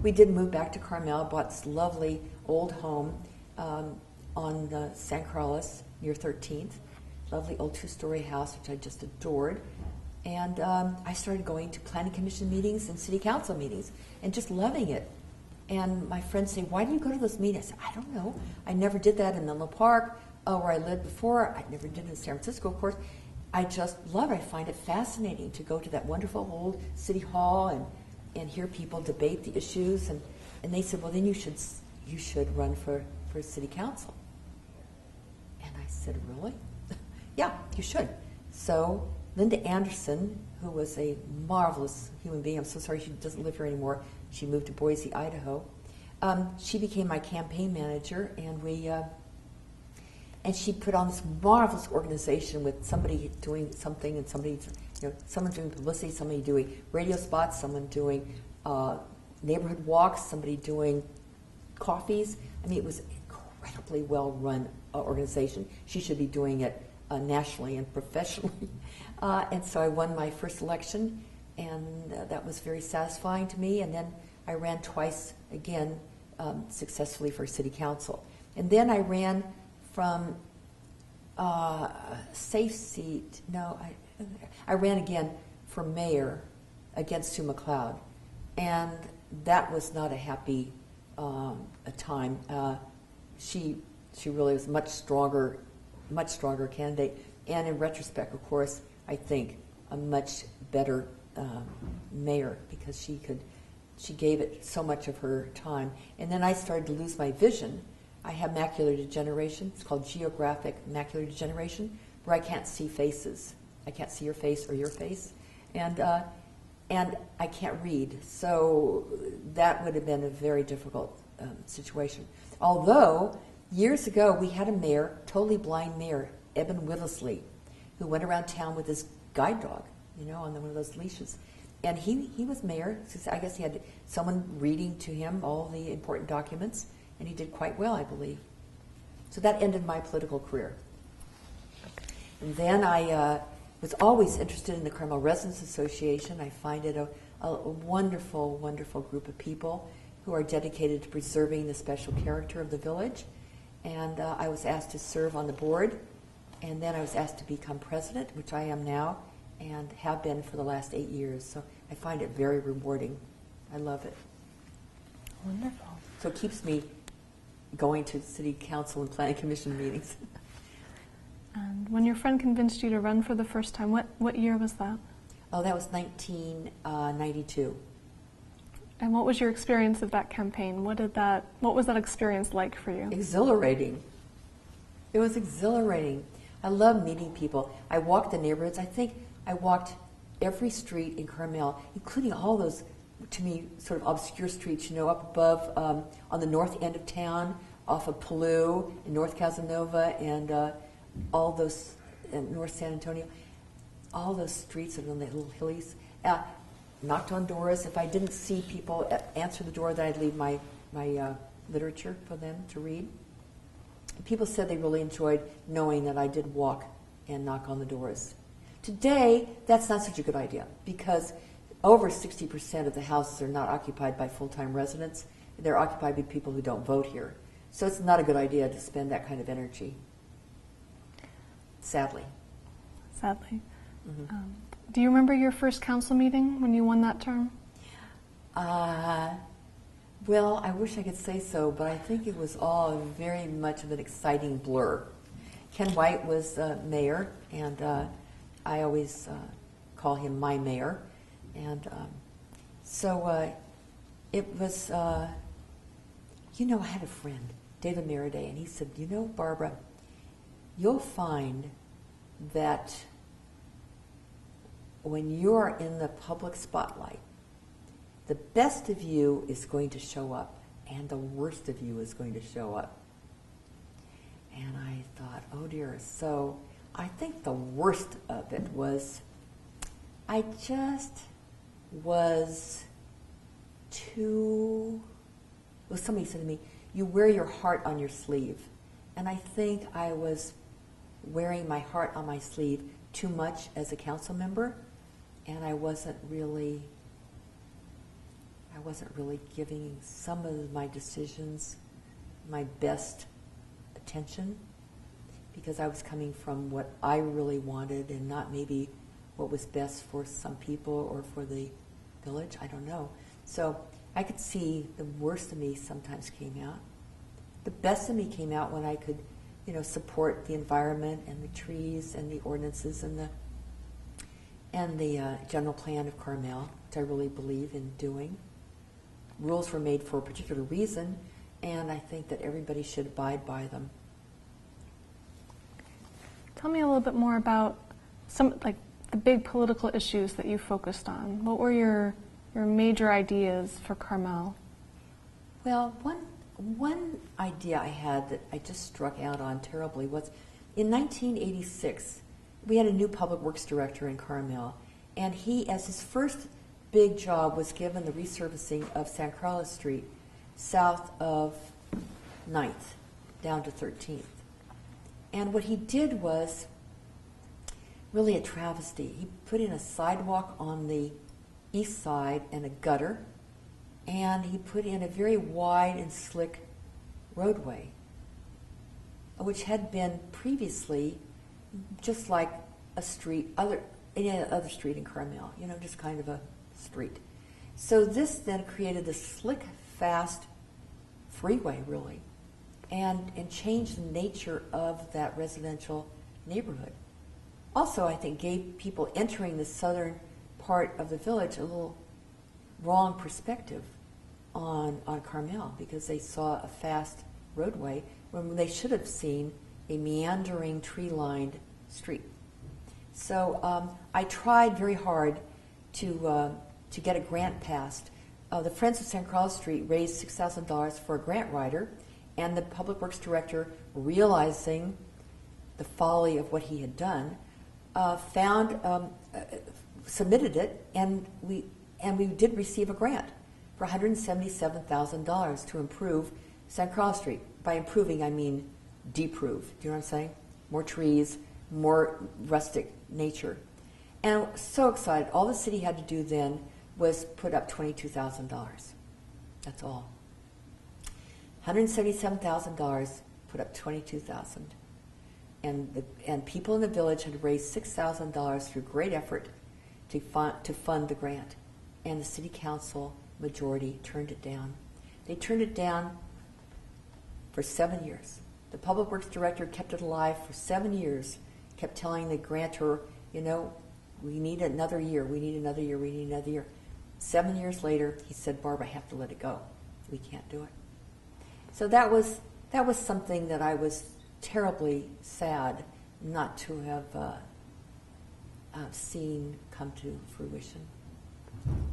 we did move back to Carmel, bought this lovely old home on the San Carlos near 13th. Lovely old 2-story house, which I just adored. And I started going to planning commission meetings and city council meetings and just loving it. And my friends say, why do you go to those meetings? I said, I don't know. I never did that in Menlo Park, where I lived before. I never did it in San Francisco, of course. I just love it. I find it fascinating to go to that wonderful old city hall and hear people debate the issues. And they said, well, then you should run for city council. And I said, really? Yeah, you should. So Linda Anderson, who was a marvelous human being, I'm so sorry she doesn't live here anymore. She moved to Boise, Idaho. She became my campaign manager, and she put on this marvelous organization with somebody doing something and somebody, someone doing publicity, somebody doing radio spots, someone doing neighborhood walks, somebody doing coffees. I mean, it was an incredibly well-run organization. She should be doing it nationally and professionally. And so I won my first election, and that was very satisfying to me. And then I ran twice again successfully for city council. And then I ran from safe seat. No, I ran again for mayor against Sue McLeod, and that was not a happy a time. She really was much stronger candidate, and in retrospect, of course, I think a much better mayor, because she gave it so much of her time. And then I started to lose my vision. I have macular degeneration. It's called geographic macular degeneration, where I can't see faces. I can't see your face or your face, and I can't read. So that would have been a very difficult situation. Although years ago we had a mayor, totally blind mayor, Eben Willisley, who went around town with his guide dog, on one of those leashes. And he was mayor. I guess he had someone reading to him all the important documents, and he did quite well, I believe. So that ended my political career. And then I was always interested in the Carmel Residents Association. I find it a wonderful, wonderful group of people who are dedicated to preserving the special character of the village. And I was asked to serve on the board, and then I was asked to become president, which I am now, and have been for the last 8 years. So I find it very rewarding. I love it. Wonderful. So it keeps me going to city council and planning commission meetings. And when your friend convinced you to run for the first time, what year was that? Oh, that was 1992. And what was your experience of that campaign? What was that experience like for you? Exhilarating. It was exhilarating. I love meeting people. I walked the neighborhoods. I think I walked every street in Carmel, including all those, to me, sort of obscure streets, up above on the north end of town, off of Paloux and North Casanova, and all those, North San Antonio, all those streets that are on the little hillies. Knocked on doors. If I didn't see people answer the door, then I'd leave my literature for them to read. People said they really enjoyed knowing that I did walk and knock on the doors. Today, that's not such a good idea, because over 60% of the houses are not occupied by full-time residents. They're occupied by people who don't vote here. So it's not a good idea to spend that kind of energy, sadly. Sadly. Mm-hmm. Do you remember your first council meeting when you won that term? Well, I wish I could say so, but I think it was all very much of an exciting blur. Ken White was mayor, and I always call him my mayor. And so it was, I had a friend, David Meriday, and he said, Barbara, you'll find that when you're in the public spotlight, the best of you is going to show up, and the worst of you is going to show up. And I thought, oh dear. So I think the worst of it was I just was too, well, somebody said to me, you wear your heart on your sleeve. And I think I was wearing my heart on my sleeve too much as a council member, and I wasn't really I wasn't really giving some of my decisions my best attention, because I was coming from what I really wanted and not maybe what was best for some people or for the village. I don't know. So I could see the worst of me sometimes came out. The best of me came out when I could, support the environment and the trees and the ordinances and the general plan of Carmel, which I really believe in doing. Rules were made for a particular reason, and I think that everybody should abide by them. Tell me a little bit more about the big political issues that you focused on. What were your major ideas for Carmel? Well, one idea I had that I just struck out on terribly was in 1986, we had a new public works director in Carmel, and he, as his first big job, was given the resurfacing of San Carlos Street south of 9th down to 13th. And what he did was really a travesty. He put in a sidewalk on the east side and a gutter, and he put in a very wide and slick roadway, which had been previously just like a street, any other street in Carmel, just kind of a street. So this then created this slick, fast freeway, really, and changed the nature of that residential neighborhood. Also, I think gave people entering the southern part of the village a little wrong perspective on Carmel, because they saw a fast roadway when they should have seen a meandering, tree-lined street. So I tried very hard to get a grant passed. The Friends of San Carlos Street raised $6,000 for a grant writer, and the public works director, realizing the folly of what he had done, submitted it, and we did receive a grant for $177,000 to improve San Carlos Street. By improving, I mean deprove. Do you know what I'm saying? More trees, more rustic nature. And I was so excited. All the city had to do then was put up $22,000. That's all. $177,000, put up $22,000. And people in the village had raised $6,000 through great effort to fund the grant. And the city council majority turned it down. They turned it down for 7 years. The public works director kept it alive for 7 years, kept telling the grantor, we need another year, we need another year, we need another year. 7 years later, he said, Barb, I have to let it go. We can't do it. So that was something that I was terribly sad not to have seen come to fruition.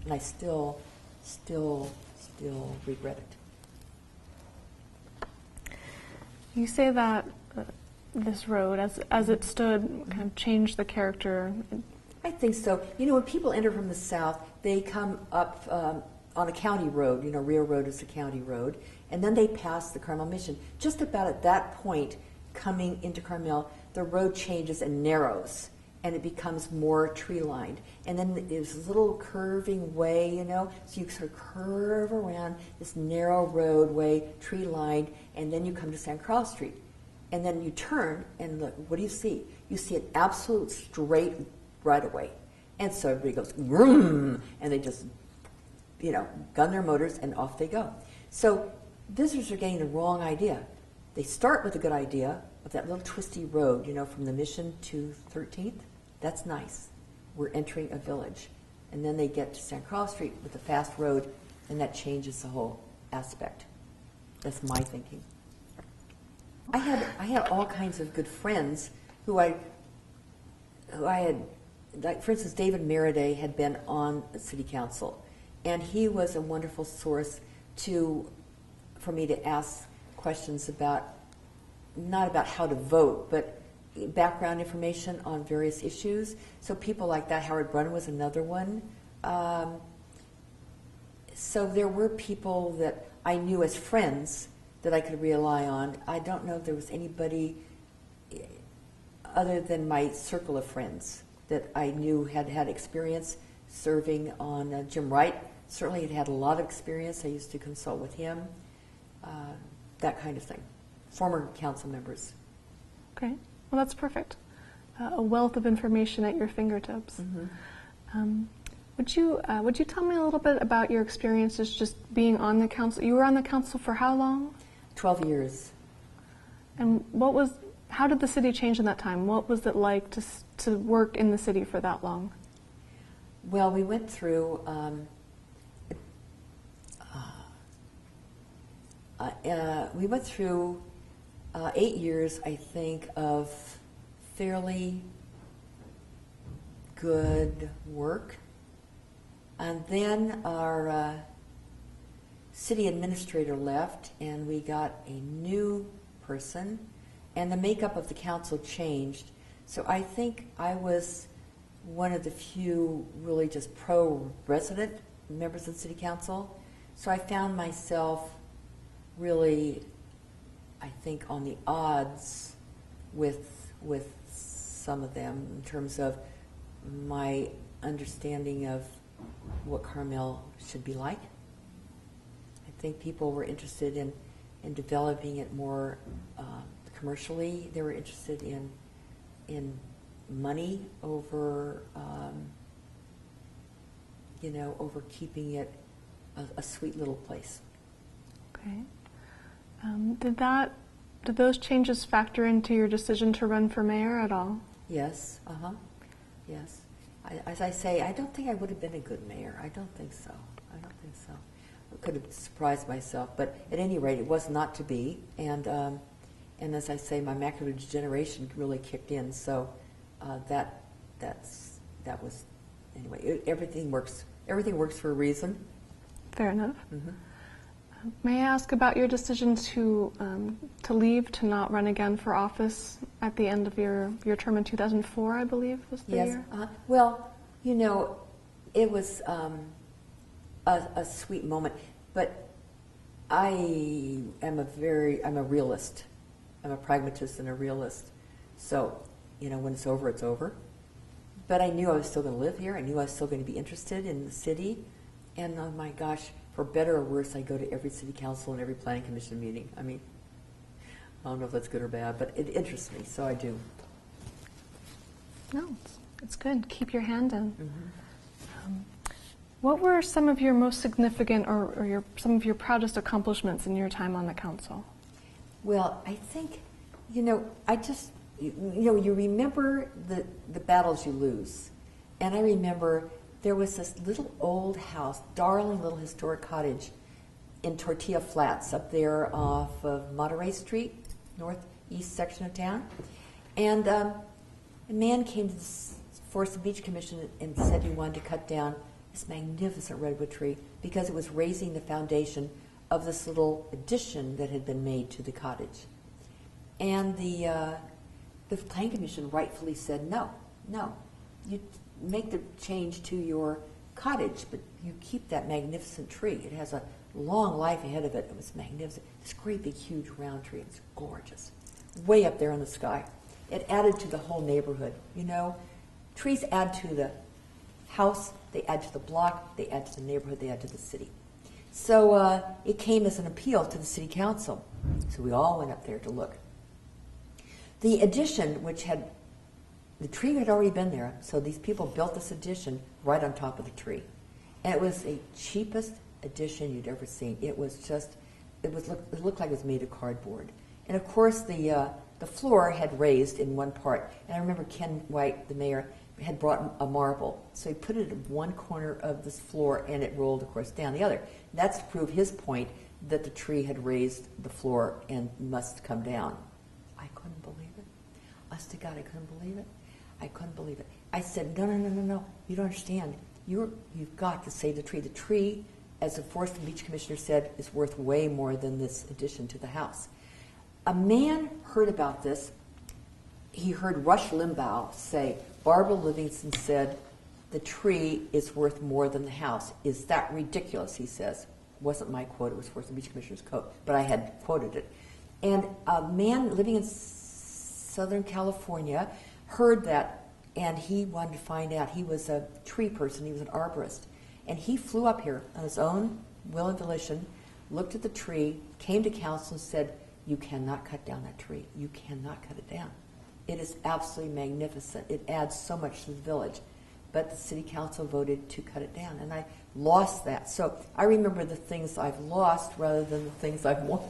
And I still regret it. You say that this road, as it stood, kind of changed the character. I think so. When people enter from the south, they come up on a county road. Rio Road is a county road. And then they pass the Carmel Mission. Just about at that point, coming into Carmel, the road changes and narrows, and it becomes more tree-lined. And then there's a little curving way, so you sort of curve around this narrow roadway, tree-lined, and then you come to San Carlos Street. And then you turn, and look, what do you see? You see an absolute straight right-of-way. And so everybody goes, vroom, and they just, gun their motors, and off they go. So visitors are getting the wrong idea. They start with a good idea of that little twisty road, from the Mission to 13th. That's nice. We're entering a village. And then they get to San Carlos Street with a fast road, and that changes the whole aspect. That's my thinking. I had all kinds of good friends who I had, like, for instance, David Meriday had been on the city council, and he was a wonderful source for me to ask questions about, not about how to vote, but background information on various issues. So people like that, Howard Brunn was another one. So there were people that I knew as friends that I could rely on. I don't know if there was anybody other than my circle of friends that I knew had experience serving on. Jim Wright certainly had a lot of experience. I used to consult with him, that kind of thing. Former council members. Okay, well that's perfect. A wealth of information at your fingertips. Mm-hmm. Would you tell me a little bit about your experiences just being on the council? You were on the council for how long? 12 years. And how did the city change in that time? What was it like to work in the city for that long? Well, we went through 8 years, I think, of fairly good work. And then our city administrator left, and we got a new person, and the makeup of the council changed. So I think I was one of the few really just pro-resident members of the city council. So I found myself really, I think, on the odds with some of them in terms of my understanding of what Carmel should be like. I think people were interested in developing it more commercially. They were interested in money over over keeping it a sweet little place. Okay. Did those changes factor into your decision to run for mayor at all? Yes. Yes. As I say, I don't think I would have been a good mayor. I don't think so. I could have surprised myself, but at any rate, it was not to be. And as I say, my macular degeneration really kicked in. So that was anyway. Everything works. Everything works for a reason. Fair enough. Mm-hmm. May I ask about your decision to leave, to not run again for office at the end of your term in 2004, I believe was the year? Well, it was a sweet moment, but I am a realist. I'm a pragmatist and a realist. So, when it's over, it's over. But I knew I was still going to live here. I knew I was still going to be interested in the city. And oh my gosh, for better or worse, I go to every city council and every planning commission meeting. I mean, I don't know if that's good or bad, but it interests me, so I do. No, it's good. Keep your hand in. Mm-hmm. What were some of your most significant or some of your proudest accomplishments in your time on the council? Well, I think, you remember the battles you lose. And I remember there was this little old house, darling little historic cottage in Tortilla Flats up there off of Monterey Street, northeast section of town. And a man came to the Forest and Beach Commission and said he wanted to cut down this magnificent redwood tree because it was raising the foundation of this little addition that had been made to the cottage. And the Planning Commission rightfully said, no, you make the change to your cottage, but you keep that magnificent tree. It has a long life ahead of it. It was magnificent. This great big huge round tree. It's gorgeous. Way up there in the sky. It added to the whole neighborhood. Trees add to the house, they add to the block, they add to the neighborhood, they add to the city. So it came as an appeal to the city council. So we all went up there to look. The addition, the tree had already been there, so these people built this addition right on top of the tree. And it was the cheapest addition you'd ever seen. It looked like it was made of cardboard. And of course the floor had raised in one part. And I remember Ken White, the mayor, had brought a marble. So he put it in one corner of this floor and it rolled, of course, down the other. That's to prove his point that the tree had raised the floor and must come down. I couldn't believe it. Honest to God, I couldn't believe it. I couldn't believe it. I said, no, you don't understand. You've got to save the tree. The tree, as the Forest and Beach Commissioner said, is worth way more than this addition to the house. A man heard about this. He heard Rush Limbaugh say, Barbara Livingston said, the tree is worth more than the house. Is that ridiculous, he says. It wasn't my quote, it was Forest and Beach Commissioner's quote, but I had quoted it. And a man living in Southern California heard that, and he wanted to find out. He was a tree person, he was an arborist. And he flew up here on his own will and volition, looked at the tree, came to council and said, you cannot cut down that tree. You cannot cut it down. It is absolutely magnificent. It adds so much to the village. But the city council voted to cut it down, and I lost that. So I remember the things I've lost rather than the things I've won.